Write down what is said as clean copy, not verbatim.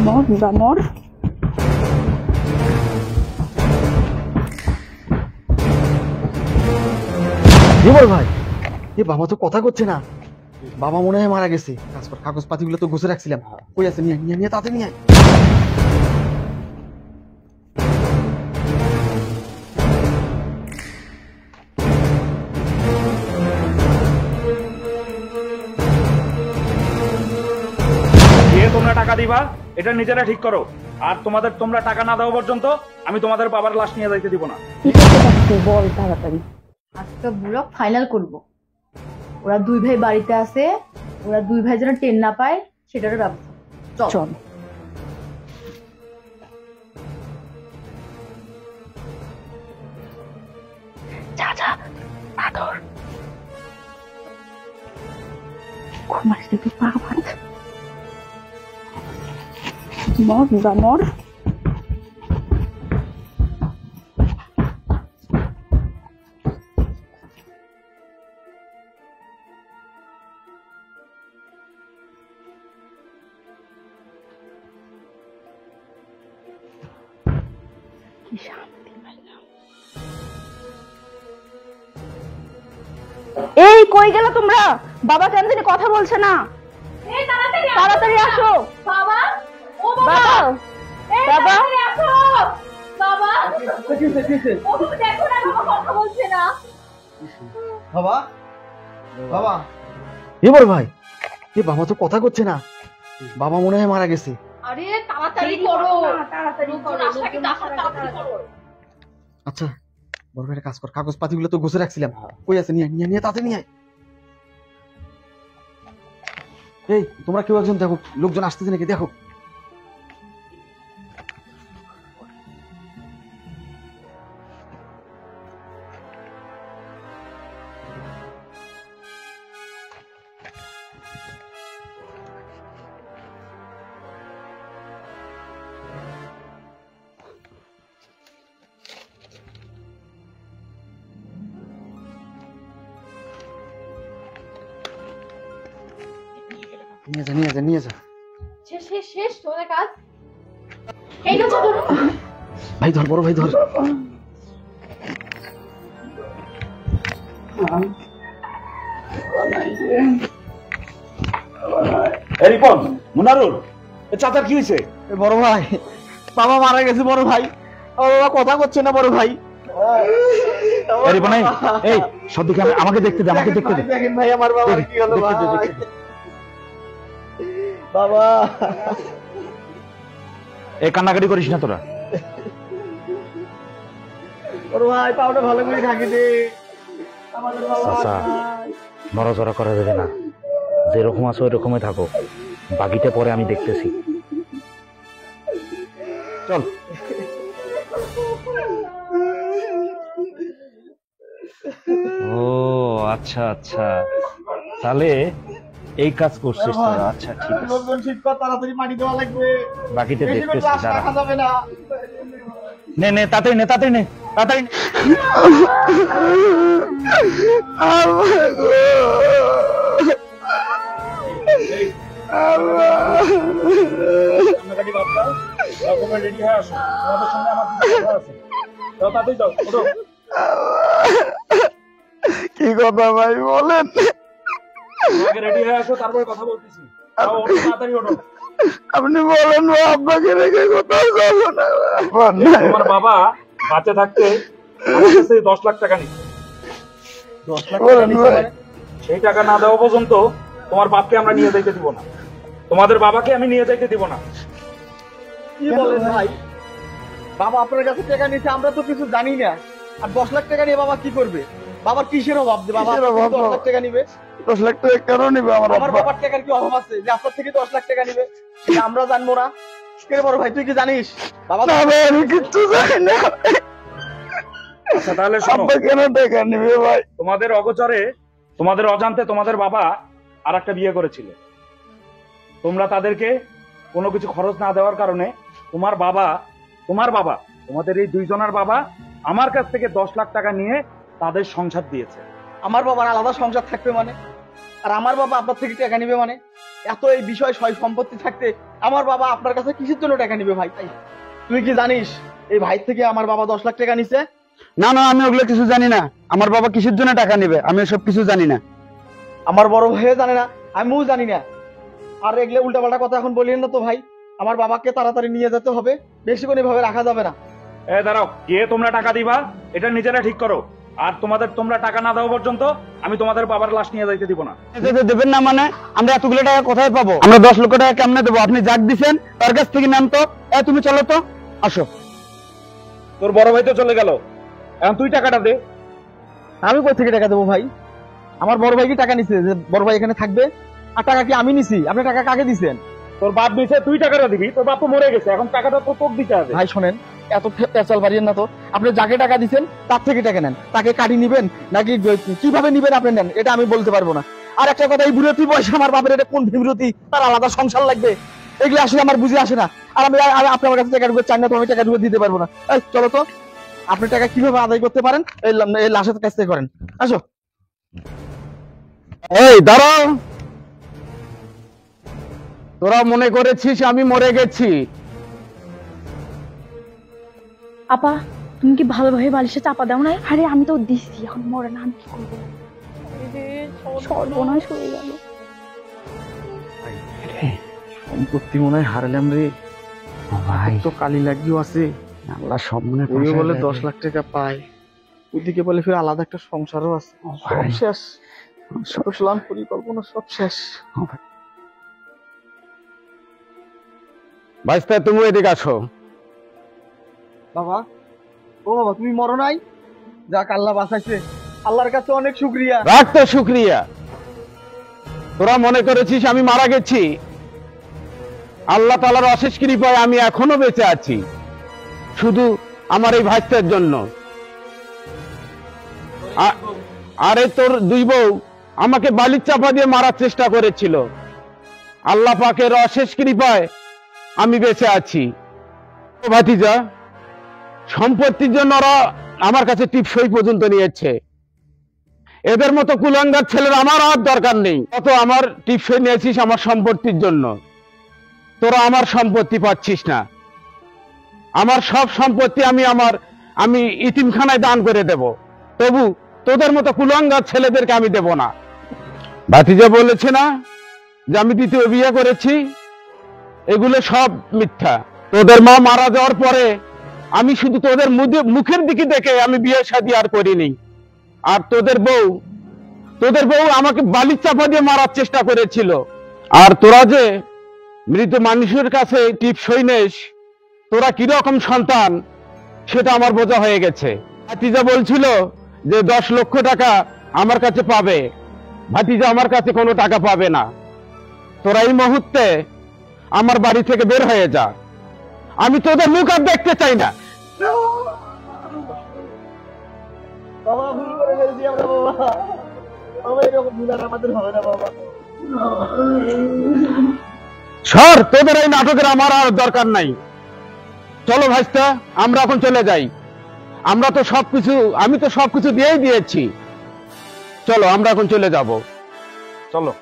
মর বা মর। ভাই এ বাবা তো কথা করছে না, বাবা মনে হয় মারা গেছে। কাগজ পাতিগুলো তো গুছে রাখছিলাম, কই আছে? নিয়ে নিয়ে নিয়ে তাতে নিয়ে তোমরা টাকা দিবা এটা নিজেরা ঠিক করো, আর তোমরা টাকা না দেওয়া পর্যন্ত আমি তোমাদের বাবার লাশ নিয়ে যাইতে দিব না। বল তাড়াতাড়ি। আজকে বুড়া ফাইনাল করব। ওরা দুই ভাই বাড়িতে আছে, ওরা দুই ভাই যেন টেন না পায় সেটারও ব্যবস্থা। চল। যা যা আদর ঘুমাস দেখি পা ভাত মর বা মর। এই কই গেল তোমরা? বাবা কেন জানি কথা বলছে না। তাড়াতাড়ি আসো। বাবা, ও বাবা, বাবা, আসো। বাবা, ও দেখো না, বাবা কথা বলছে না। বাবা, বাবা এবার ভাই এ বাবা তো কথা করছে না, বাবা মনে হয় মারা গেছে। আরে তাড়াতাড়ি করো, তাড়াতাড়ি করো, আশাকে তাড়াতাড়ি করো। আচ্ছা বড় ভাই কাজ কর, কাগজ পাতিগুলো তো গুছে রাখছিলাম, কই আছে? নিয়ে নিয়ে নিয়ে তাতে নিয়ে এই তোমরা কেউ একজন দেখো, লোকজন আসতেছে নাকি দেখো। নিয়ে যা নিয়ে যা নিয়ে যা। শেষ শেষ শেষ তোমাদের কাজ। এই তো ধরো ভাই, ধর বড় ভাই ধর। রিপন, মুনারুল, চাচার কি হয়েছে? বড় ভাই বাবা মারা গেছে। বড় ভাই আমার বাবা কথা করছে না। বড় ভাই রিপন এই সব দিকে আমাকে দেখতে দে, আমাকে দেখতে দে। দেখেন ভাই আমার বাবার কি হলো ভাই। বাবা এই কান্নাকাটি করিস না তোরা। বড় ভাই পাউডার ভালো করে ঢাকি দে। আমাদের বাবা নড়াচড়া করা যাবে না, যেরকম আছো ওই রকমই থাকো, বাকিটা পরে আমি দেখতেছি। চল। ও আচ্ছা আচ্ছা, তাহলে এই কাজ করছিস তোরা। আচ্ছা ঠিক আছে, লোকজন ঠিক কর, তাড়াতাড়ি মাটি দেওয়া লাগবে। বাকিটা দেখতেছি। রাখা যাবে না। নে নে তাড়াতাড়ি নে, তাড়াতাড়ি নে, তাড়াতাড়ি নে। কি কথা ভাই বলেন? রেডি হয়ে আসো, তারপরে কথা বলতেছি। তাড়াতাড়ি ওঠো। আপনি বলেন আব্বাকে রেখে কোথাও যাবো না। তোমার বাবা বাঁচে থাকতে 10 লাখ টাকা নিচ্ছে। 10 লাখ টাকা নিচ্ছে, সেই টাকা না দেওয়া পর্যন্ত তোমার বাপকে আমরা নিয়ে যাইতে দিব না, তোমাদের বাবাকে আমি নিয়ে যাইতে দিব না। কি বলেন ভাই? বাবা আপনার কাছে টাকা নিচ্ছে, আমরা তো কিছু জানি না। আর 10 লাখ টাকা নিয়ে বাবা কি করবে? বাবার কিসের অভাব যে বাবা 10 লাখ টাকা নিবে? 10 লাখ টাকা কেন নিবে? আমার বাবার টাকার কি অভাব আছে যে আপনার থেকে 10 লাখ টাকা নিবে? সেটা আমরা জানবো না? কে বড় ভাই তুই কি জানিস? বাবা আমি কিচ্ছু জানি না। আচ্ছা তাহলে শোনো, কেন টাকা নিবে ভাই? তোমাদের অগোচরে, তোমাদের অজান্তে তোমাদের বাবা আর একটা বিয়ে করেছিল। তোমরা তাদেরকে কোনো কিছু খরচ না দেওয়ার কারণে তোমার বাবা, তোমাদের এই দুইজনের বাবা আমার কাছ থেকে 10 লাখ টাকা নিয়ে তাদের সংসার দিয়েছে। আমার বাবার আলাদা সংসার থাকবে মানে? আর আমার বাবা আপনার থেকে টাকা নিবে মানে? এত এই বিষয় সয় সম্পত্তি থাকতে আমার বাবা আপনার কাছে কিসের জন্য টাকা নিবে ভাই? তুই কি জানিস এই ভাই থেকে আমার বাবা 10 লাখ টাকা নিছে? না না, আমি ওগুলো কিছু জানি না। আমার বাবা কিসের জন্য টাকা নেবে আমি এসব কিছু জানি না। আমার বড় ভাইও জানে না, আমিও জানি না। আর এগুলো উল্টাপাল্টা কথা এখন বলিয়েন না তো ভাই। আমার বাবাকে তাড়াতাড়ি নিয়ে যেতে হবে, বেশিক্ষণ এভাবে রাখা যাবে না। দাঁড়াও, কে তোমরা টাকা দিবা এটা নিজেরা ঠিক করো। আর তোমরা টাকা না দেওয়া পর্যন্ত আমি তোমাদের বাবার লাশ নিয়ে যাইতে দিব না। দেবেন না মানে? আমরা এতগুলো টাকা কোথায় পাবো? আমরা 10 লক্ষ টাকা কেমনে দেবো? আপনি যাক দিচ্ছেন তার কাছ থেকে নেন তো। তুমি চলো তো, আসো। তোর বড় ভাই তো চলে গেল, এখন তুই টাকাটা দে। আমি কই থেকে টাকা দেবো ভাই? আমার বড় ভাই কি টাকা নিছে যে বড় ভাই এখানে থাকবে? আর টাকা কি আমি নিছি? আপনি টাকা কাকে দিছেন? তোর বাপ দিছে, তুই টাকাটা দিবি। তোর বাপ তো মরে গেছে, এখন টাকাটা তো তোকে দিতে হবে। ভাই শোনেন, এত পেঁচাল বাড়িয়েন না তো। আপনি যাকে টাকা দিচ্ছেন তার থেকে টাকা নেন। তাকে কাটি নিবেন নাকি কিভাবে নিবেন আপনি নেন, এটা আমি বলতে পারবো না। আর একটা কথা, এই বিরতি বয়সে আমার বাপের এটা কোন বিরতি? তার আলাদা সংসার লাগবে, এগুলো আসলে আমার বুঝে আসে না। আর আমি আপনি আমার কাছে টাকা ঢুকে চাই না তো, আমি টাকা ঢুকে দিতে পারবো না। এই চলো তো, আপনি টাকা কিভাবে আদায় করতে পারেন এই লাশের কাছ থেকে করেন। আসো। এই দাঁড়াও, তোরা মনে করেছিস আমি মরে গেছি? আপা তুমি কি ভালোভাবে বালিশে চাপা দাও নাই? আরে আমি তো দিছি, এখন মরে না, আমি কি করবো? সর্বনাশ হয়ে গেল। সম্পত্তি মনে হয় হারালাম রে ভাই, তো। কালি লাগিও আছে, আল্লাহ সব মনে ওই বলে 10 লাখ টাকা পায়, ওইদিকে বলে ফির আলাদা একটা সংসারও আছে। সব শেষ, সব প্ল্যান পরিকল্পনা সব শেষ। ভাইস্তা, তুমি এদিকে আসো। বাবা, ও বাবা, তুমি মরো নাই? যাক, আল্লাহ বাঁচাইছে, আল্লাহর কাছে অনেক শুকরিয়া। রাখ তো শুক্রিয়া। তোরা মনে করেছিস আমি মারা গেছি? আল্লাহ তাআলার অশেষ কৃপায় আমি এখনো বেঁচে আছি, শুধু আমার এই ভাইস্তার জন্য। আরে তোর দুই বউ আমাকে বালির চাপা দিয়ে মারার চেষ্টা করেছিল, আল্লাহ পাকের অশেষ কৃপায় আমি বেঁচে আছি। ও ভাতিজা, সম্পত্তির জন্য ওরা আমার কাছে টিপসই পর্যন্ত নিয়েছে। এদের মতো কুলাঙ্গার ছেলের আমার আর দরকার নেই। কত আমার টিপসই নিয়েছিস আমার সম্পত্তির জন্য, তোরা আমার সম্পত্তি পাচ্ছিস না। আমার সব সম্পত্তি আমি ইতিমখানায় দান করে দেব, তবু তোদের মতো কুলাঙ্গার ছেলেদেরকে আমি দেব না। ভাতিজা বলেছে না যে আমি দ্বিতীয় বিয়ে করেছি? এগুলো সব মিথ্যা। তোদের মা মারা যাওয়ার পরে আমি শুধু তোদের মুখের দিকে দেখে আমি বিয়ে শাদী আর করিনি। আর তোদের বউ আমাকে বালির চাপা দিয়ে মারার চেষ্টা করেছিল। আর তোরা যে মৃত মানুষের কাছে টিপসই নেস, তোরা কিরকম সন্তান সেটা আমার বোঝা হয়ে গেছে। ভাতিজা বলছিল যে 10 লক্ষ টাকা আমার কাছে পাবে। ভাতিজা আমার কাছে কোনো টাকা পাবে না। তোরা এই মুহূর্তে আমার বাড়ি থেকে বের হয়ে যা, আমি তোদের মুখ আর দেখতে চাই না। বাবা, ভুল করে ফেলছি আমরা বাবা। বাবা, এরকম ভুল আর আমাদের হবে না বাবা। সর, তোদের এই নাটকের আমার আর দরকার নাই। চলো ভাইস্তা, আমরা এখন চলে যাই। আমি তো সবকিছু দিয়েই দিয়েছি। চলো, আমরা এখন চলে যাব। চলো।